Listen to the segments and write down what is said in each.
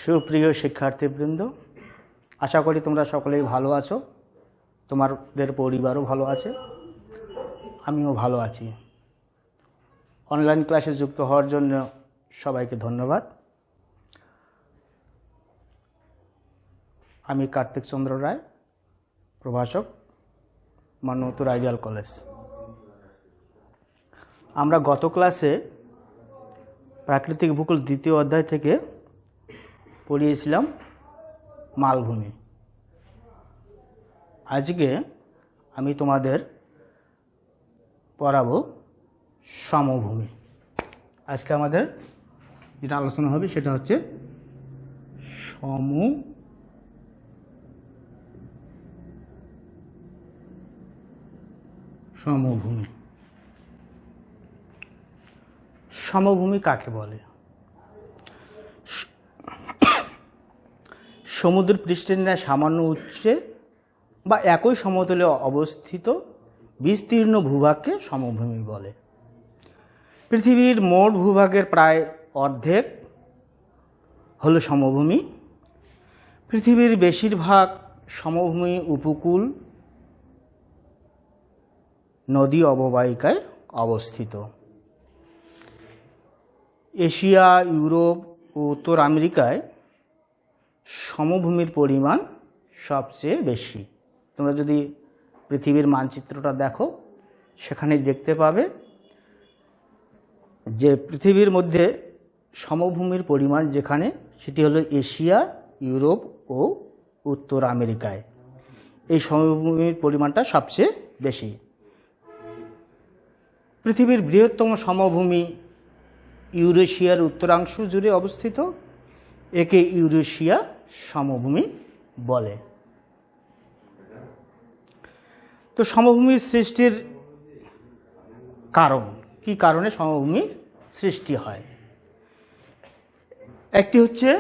সুপ্রিয় শিক্ষার্থীবৃন্দ, আশা করি তোমরা সকলেই ভালো আছো, তোমাদের পরিবারও ভালো আছে, আমিও ভালো আছি। অনলাইন ক্লাসে যুক্ত হওয়ার জন্য সবাইকে ধন্যবাদ। আমি কার্তিক চন্দ্র রায়, প্রভাষক, মান্যতুর আইডিয়াল কলেজ। আমরা গত ক্লাসে প্রাকৃতিক ভূগোল দ্বিতীয় অধ্যায় থেকে পড়িয়েছিলাম মালভূমি। আজকে আমি তোমাদের পড়াবো সমভূমি। আজকে আমাদের যেটা আলোচনা হবে সেটা হচ্ছে সমভূমি। সমভূমি কাকে বলে? সমুদ্র পৃষ্ঠের ন্যায় সামান্য উচ্চে বা একই সমতলে অবস্থিত বিস্তীর্ণ ভূভাগকে সমভূমি বলে। পৃথিবীর মোট ভূভাগের প্রায় অর্ধেক হলো সমভূমি। পৃথিবীর বেশিরভাগ সমভূমি উপকূল নদী অববাহিকায় অবস্থিত। এশিয়া, ইউরোপ ও উত্তর আমেরিকায় সমভূমির পরিমাণ সবচেয়ে বেশি। তোমরা যদি পৃথিবীর মানচিত্রটা দেখো, সেখানে দেখতে পাবে যে পৃথিবীর মধ্যে সমভূমির পরিমাণ যেখানে, সেটি হলো এশিয়া, ইউরোপ ও উত্তর আমেরিকায়। এই সমভূমির পরিমাণটা সবচেয়ে বেশি। পৃথিবীর বৃহত্তম সমভূমি ইউরেশিয়ার উত্তরাংশ জুড়ে অবস্থিত। একে ইউরেশিয়া সমভূমি বলে। তো সমভূমির সৃষ্টির কারণ কি? কারণে সমভূমি সৃষ্টি হয়? একটি হচ্ছে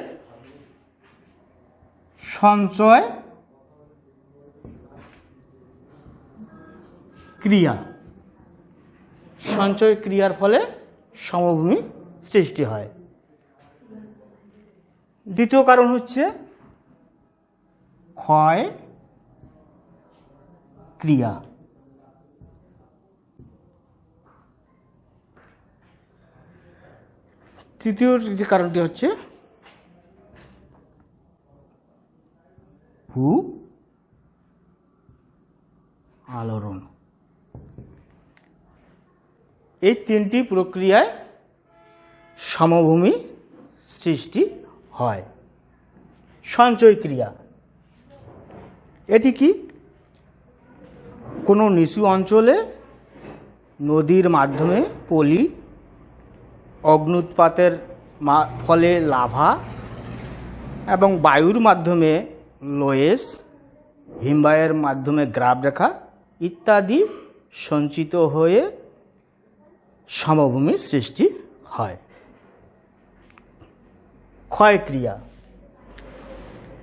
সঞ্চয় ক্রিয়া। সঞ্চয় ক্রিয়ার ফলে সমভূমি সৃষ্টি হয়। দ্বিতীয় কারণ হচ্ছে ক্ষয় ক্রিয়া। তৃতীয় যে কারণটি হচ্ছে ভূ আলোড়ন। এই তিনটি প্রক্রিয়ায় সমভূমি সৃষ্টি হয়। সঞ্চয় ক্রিয়া, এটি কি? কোনো নিচু অঞ্চলে নদীর মাধ্যমে পলি, অগ্ন্যুৎপাতের ফলে লাভা এবং বায়ুর মাধ্যমে লোয়েস, হিমবাহের মাধ্যমে গ্রাবরেখা ইত্যাদি সঞ্চিত হয়ে সমভূমির সৃষ্টি হয়। ক্ষয় ক্রিয়া,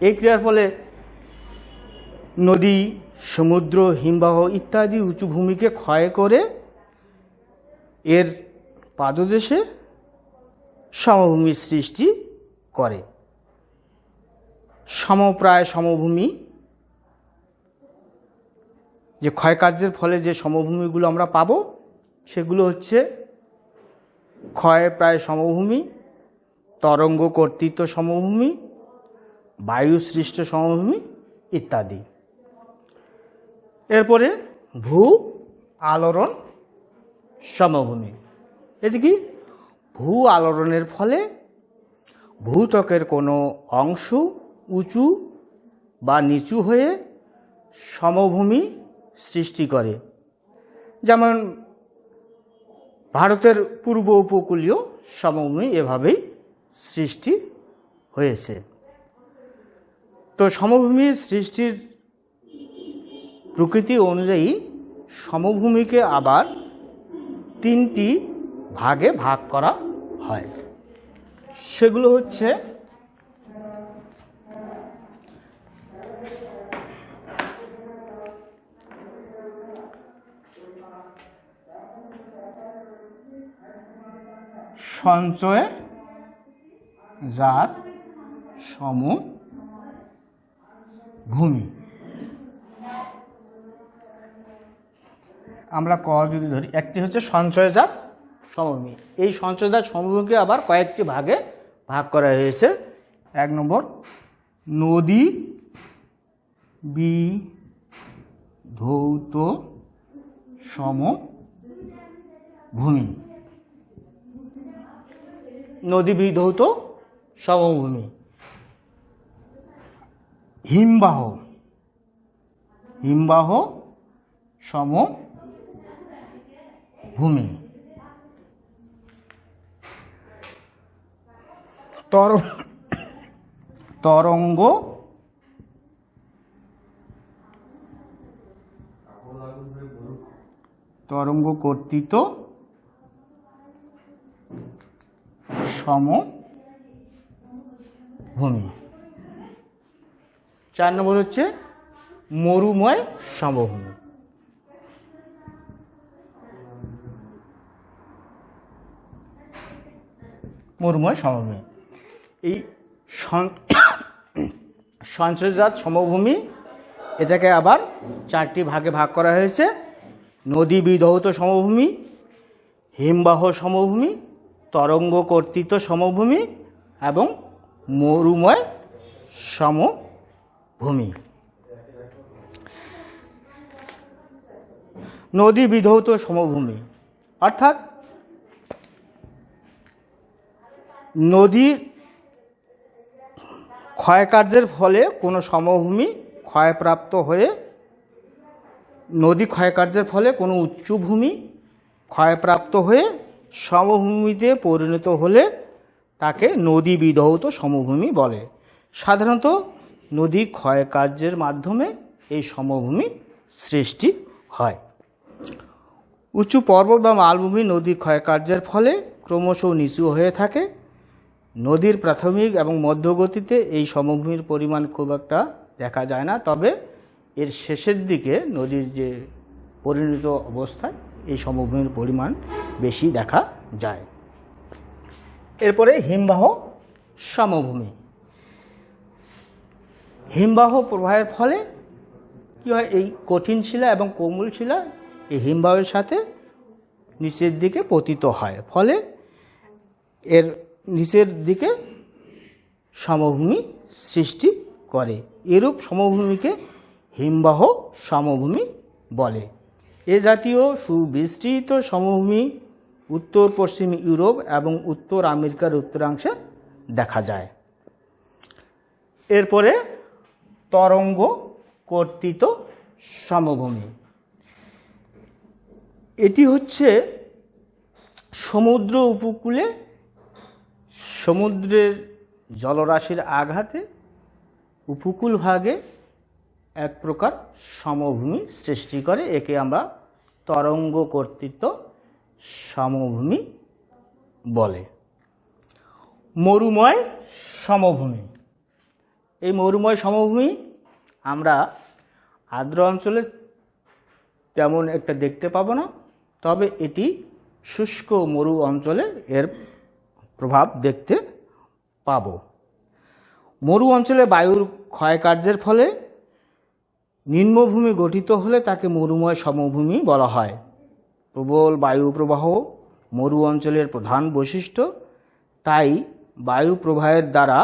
এই ক্রিয়ার ফলে নদী, সমুদ্র, হিমবাহ ইত্যাদি উঁচু ভূমিকে ক্ষয় করে এর পাদদেশে সমভূমির সৃষ্টি করে। সমপ্রায় সমভূমি, যে ক্ষয়কার্যের ফলে যে সমভূমিগুলো আমরা পাবো সেগুলো হচ্ছে ক্ষয় প্রায় সমভূমি, তরঙ্গ কর্তৃত্ব সমভূমি, বায়ু সৃষ্ট সমভূমি ইত্যাদি। এরপরে ভূ আলোড়ন সমভূমি। এটি কি? ভূ আলোড়নের ফলে ভূত্বকের কোনো অংশ উঁচু বা নিচু হয়ে সমভূমি সৃষ্টি করে। যেমন ভারতের পূর্ব উপকূলীয় সমভূমি এভাবেই সৃষ্টি হয়েছে। তো সমভূমির সৃষ্টির প্রকৃতি অনুযায়ী সমভূমিকে আবার তিনটি ভাগে ভাগ করা হয়। সেগুলো হচ্ছে সঞ্চয় জাত সমভূমি। আমরা ক যদি ধরি, একটি হচ্ছে সঞ্চয়জাত সমভূমি। এই সঞ্চয়জাত সমভূমিকে আবার কয়েকটি ভাগে ভাগ করা হয়েছে। 1 নম্বর, নদী বিধৌত সমভূমি। নদী বিধৌত সমভূমি। হিমবাহ সমভূমি। তরঙ্গ কর্তৃত সমভূমি। 4 নম্বর হচ্ছে মরুময় সমভূমি। মরুময় সমভূমি। এই সঞ্চয়জাত সমভূমি এটাকে আবার 4টি ভাগে ভাগ করা হয়েছে। নদী বিধৌত সমভূমি, হিমবাহ সমভূমি, তরঙ্গ কর্তৃত সমভূমি এবং মরুময় সমভূমি। নদী বিধৌত সমভূমি অর্থাৎ নদীর ক্ষয়কার্যের ফলে কোনো সমভূমি ক্ষয়প্রাপ্ত হয়ে, নদী ক্ষয়কার্যের ফলে কোনো উচ্চভূমি ক্ষয়প্রাপ্ত হয়ে সমভূমিতে পরিণত হলে তাকে নদী বিধৌত সমভূমি বলে। সাধারণত নদী ক্ষয়কার্যের মাধ্যমে এই সমভূমি সৃষ্টি হয়। উঁচু পর্বত বা মালভূমি নদী ক্ষয়কার্যের ফলে ক্রমশ নিচু হয়ে থাকে। নদীর প্রাথমিক এবং মধ্যগতিতে এই সমভূমির পরিমাণ খুব একটা দেখা যায় না, তবে এর শেষের দিকে নদীর যে পরিণত অবস্থায় এই সমভূমির পরিমাণ বেশি দেখা যায়। এরপরে হিমবাহ সমভূমি। হিমবাহ প্রবাহের ফলে কী হয়, এই কঠিন শিলা এবং কোমল শিলা এই হিমবাহের সাথে নিচের দিকে পতিত হয়, ফলে এর নিচের দিকে সমভূমি সৃষ্টি করে। এরূপ সমভূমিকে হিমবাহ সমভূমি বলে। এ জাতীয় সুবিস্তৃত সমভূমি উত্তর পশ্চিম ইউরোপ এবং উত্তর আমেরিকার উত্তরাংশে দেখা যায়। এরপরে তরঙ্গ কর্তৃত সমভূমি। এটি হচ্ছে সমুদ্র উপকূলে সমুদ্রের জলরাশির আঘাতে উপকূল ভাগে এক প্রকার সমভূমি সৃষ্টি করে। একে আমরা তরঙ্গ কর্তৃত সমভূমি বলে। মরুময় সমভূমি। এই মরুময় সমভূমি আমরা আর্দ্র অঞ্চলে তেমন একটা দেখতে পাবো না, তবে এটি শুষ্ক মরু অঞ্চলে এর প্রভাব দেখতে পাব। মরু অঞ্চলে বায়ুর ক্ষয়কার্যের ফলে নিম্নভূমি গঠিত হলে তাকে মরুময় সমভূমি বলা হয়। প্রবল বায়ু প্রবাহ মরু অঞ্চলের প্রধান বৈশিষ্ট্য, তাই বায়ু প্রবাহের দ্বারা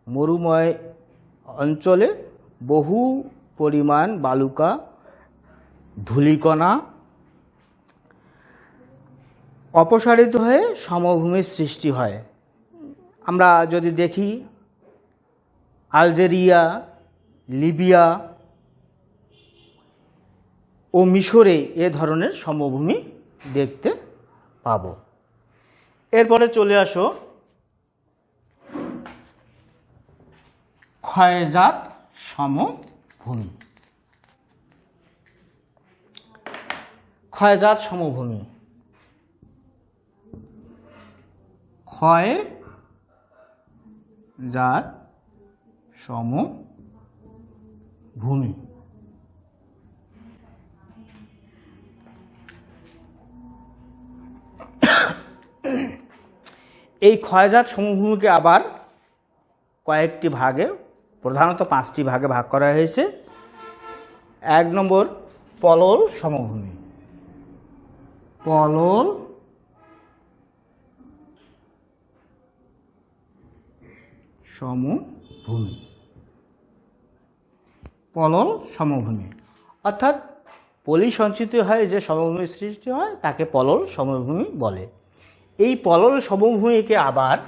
মরুময় অঞ্চলে বহু পরিমাণ বালুকা, ধূলিকণা অপসারিত হয়ে সমভূমির সৃষ্টি হয়। আমরা যদি দেখি আলজেরিয়া, লিবিয়া ও মিশরে এ ধরনের সমভূমি দেখতে পাব। এরপরে চলে আসো ক্ষয়জাত সমভূমি। ক্ষয়জাত সমভূমি। ক্ষয়জাত সমভূমি। এই ক্ষয়জাত সমভূমিকে আবার কয়েকটি ভাগে, প্রধানত 5টি ভাগে ভাগ করা হয়েছে। 1 নম্বর পলল সমভূমি। পলল সমভূমি, পলল সমভূমি অর্থাৎ পলি সঞ্চিত হয় যে সমভূমি সৃষ্টি হয় তাকে পলল সমভূমি বলে। এই পলল সমভূমিকে আবার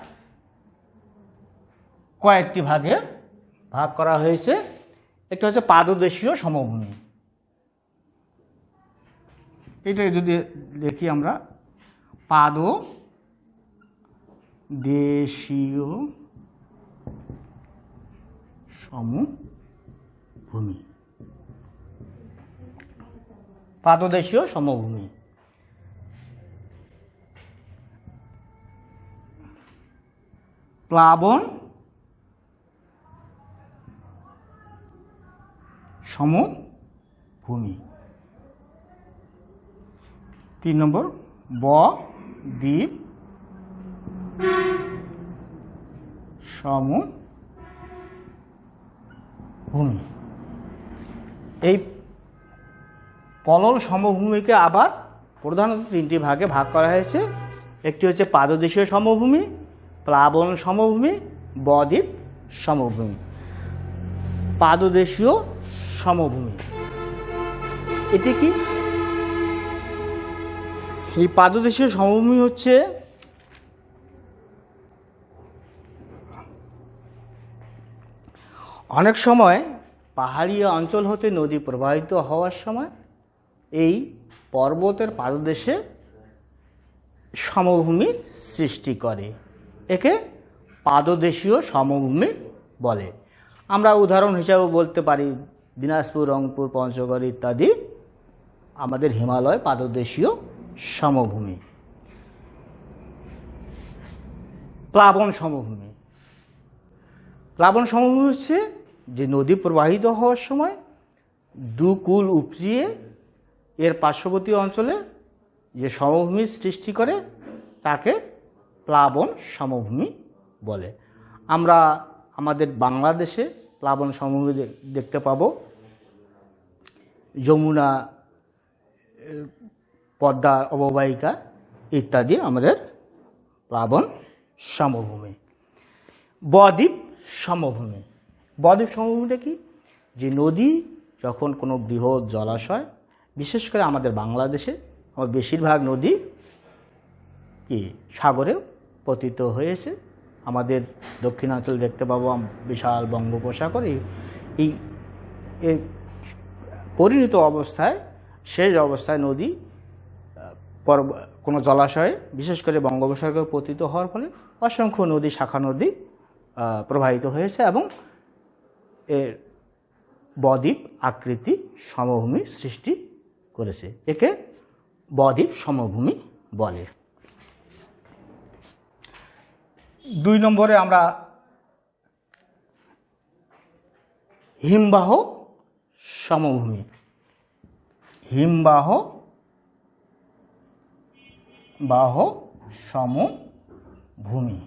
কয়েকটি ভাগে ভাগ করা হয়েছে। একটা হচ্ছে পাদদেশীয় সমভূমি। এটা যদি দেখি আমরা, পাদদেশীয় সমভূমি, পাদদেশীয় সমভূমি। প্লাবন সমভূমি। 3 নম্বর বদ্বীপ সমভূমি। এই পলল সমভূমিকে আবার প্রধানত 3টি ভাগে ভাগ করা হয়েছে। একটি হচ্ছে পাদদেশীয় সমভূমি, প্লাবন সমভূমি, বদ্বীপ সমভূমি। পাদদেশীয় সমভূমি এটি কি? এই পাদদেশীয় সমভূমি হচ্ছে অনেক সময় পাহাড়ি অঞ্চল হতে নদী প্রবাহিত হওয়ার সময় এই পর্বতের পাদদেশে সমভূমি সৃষ্টি করে। একে পাদদেশীয় সমভূমি বলে। আমরা উদাহরণ হিসাবে বলতে পারি দিনাজপুর, রংপুর, পঞ্চগড় ইত্যাদি আমাদের হিমালয় পাদদেশীয় সমভূমি। প্লাবন সমভূমি। প্লাবন সমভূমি হচ্ছে যে নদী প্রবাহিত হওয়ার সময় দুকুল উপচিয়ে এর পার্শ্ববর্তী অঞ্চলে যে সমভূমি সৃষ্টি করে তাকে প্লাবন সমভূমি বলে। আমরা আমাদের বাংলাদেশে প্লাবন সমভূমি দেখতে পাবো যমুনা, পদ্মা অববাহিকা ইত্যাদি আমাদের প্লাবন সমভূমি। বদ্বীপ সমভূমি। বদ্বীপ সমভূমিটা কি? যে নদী যখন কোনো বৃহৎ জলাশয়, বিশেষ করে আমাদের বাংলাদেশে আমার বেশিরভাগ নদী কি সাগরে পতিত হয়েছে। আমাদের দক্ষিণাঞ্চল দেখতে পাবো বিশাল বঙ্গোপসাগর। এই পরিণত অবস্থায়, শেষ অবস্থায় নদী কোনো জলাশয়ে, বিশেষ করে বঙ্গোপসাগরে পতিত হওয়ার ফলে অসংখ্য নদী, শাখা নদী প্রবাহিত হয়েছে এবং এর বদ্বীপ আকৃতি সমভূমি সৃষ্টি করেছে। একে বদ্বীপ সমভূমি বলে। 2 নম্বরে আমরা হিমবাহ সমভূমি। হিমবাহ সমভূমি।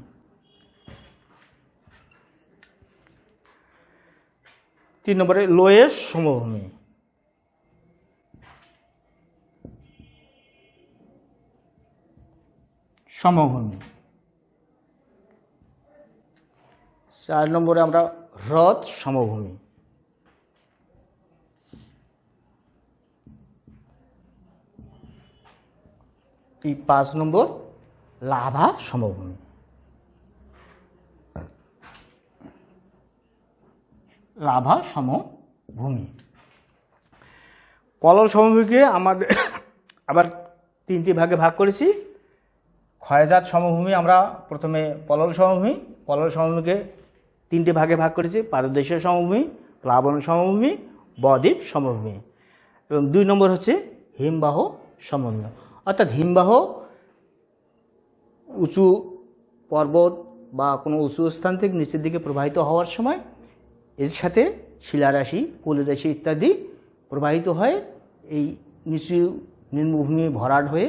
3 নম্বরে লোয়েস সমভূমি। সমভূমি। 4 নম্বরে আমরা হ্রদ সমভূমি। এই 5 নম্বর লাভা সমভূমি। লাভা সমভূমি। পলল সমভূমিকে আমাদের আবার 3টি ভাগে ভাগ করেছি। ক্ষয়জাত সমভূমি আমরা প্রথমে পলল সমভূমিকে 3টে ভাগে ভাগ করেছি: পাদদেশীয় সমভূমি, প্লাবন সমভূমি, বদ্বীপ সমভূমি। এবং 2 নম্বর হচ্ছে হিমবাহ সমভূমি। অর্থাৎ হিমবাহ উঁচু পর্বত বা কোনো উঁচু স্থান থেকে নিচের দিকে প্রবাহিত হওয়ার সময় এর সাথে শিলারাশি, পলিরাশি ইত্যাদি প্রবাহিত হয়। এই নিচু নিম্নভূমি ভরাট হয়ে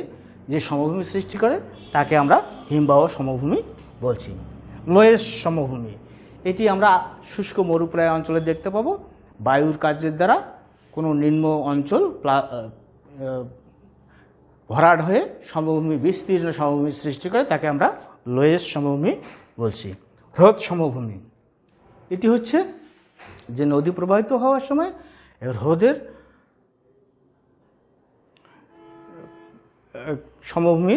যে সমভূমি সৃষ্টি করে তাকে আমরা হিমবাহ সমভূমি বলছি। লোয়েস সমভূমি। এটি আমরা শুষ্ক মরুপ্রায় অঞ্চলে দেখতে পাবো। বায়ুর কার্যের দ্বারা কোনো নিম্ন অঞ্চল ভরাট হয়ে সমভূমি, বিস্তীর্ণ সমভূমি সৃষ্টি করে, তাকে আমরা লোয়েস্ট সমভূমি বলছি। হ্রদ সমভূমি এটি হচ্ছে যে নদী প্রবাহিত হওয়ার সময় হ্রদের সমভূমি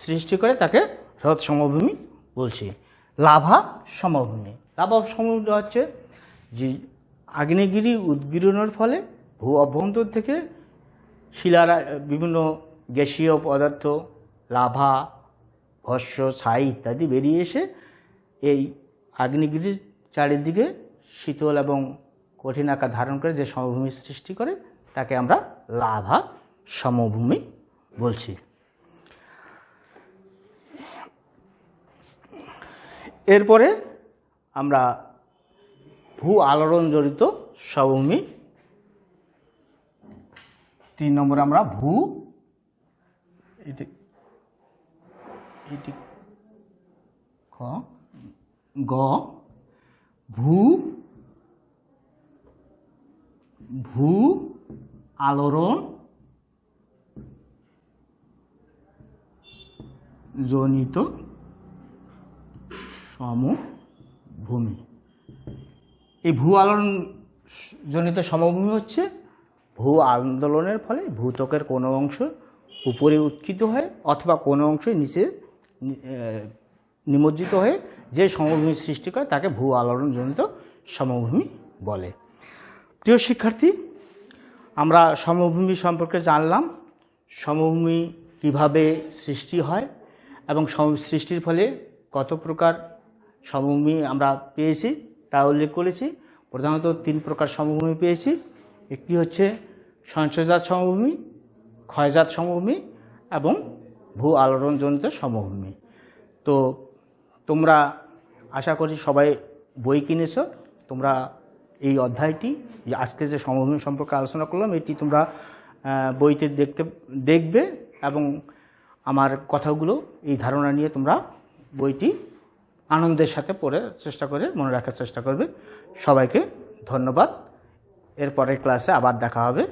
সৃষ্টি করে, তাকে হ্রদ সমভূমি বলছি। লাভা সমভূমি, লাভা সমভূমি হচ্ছে যে আগ্নেয়গিরি উদ্গীরণের ফলে ভূ অভ্যন্তর থেকে শিলার বিভিন্ন গ্যাসীয় পদার্থ, লাভা, ভস্য, ছাই ইত্যাদি বেরিয়ে এসে এই আগ্নেয়গিরির চারিদিকে শীতল এবং কঠিন আকার ধারণ করে যে সমভূমি সৃষ্টি করে, তাকে আমরা লাভা সমভূমি বলছি। এরপরে আমরা ভূ আলোড়ন জড়িত সমভূমি, 3 নম্বরে আমরা ভূ ভূ আলোড়ন জনিত সমভূমি। এই ভূ আলোড়ন জনিত সমভূমি হচ্ছে ভূ আন্দোলনের ফলে ভূত্বকের কোনো অংশ উপরে উৎক্ষিপ্ত হয় অথবা কোনো অংশ নিচে নিমজ্জিত হয়ে যে সমভূমি সৃষ্টি করে, তাকে ভূ আলোড়ন জনিত সমভূমি বলে। প্রিয় শিক্ষার্থী, আমরা সমভূমি সম্পর্কে জানলাম, সমভূমি কিভাবে সৃষ্টি হয় এবং সৃষ্টির ফলে কত প্রকার সমভূমি আমরা পেয়েছি তা উল্লেখ করেছি। প্রধানত 3 প্রকার সমভূমি পেয়েছি। একটি হচ্ছে সঞ্চয়জাত সমভূমি, ক্ষয়জাত সমভূমি এবং ভূ আলোড়নজনিত সমভূমি। তো তোমরা আশা করি সবাই বই কিনেছো। তোমরা এই অধ্যায়টি, আজকে যে সমভূমি সম্পর্কে আলোচনা করলাম, এটি তোমরা বইতে দেখবে এবং আমার কথাগুলো, এই ধারণা নিয়ে তোমরা বইটি আনন্দের সাথে পড়ে চেষ্টা করে মনে রাখার চেষ্টা করবে। সবাইকে ধন্যবাদ। এর পরের ক্লাসে আবার দেখা হবে।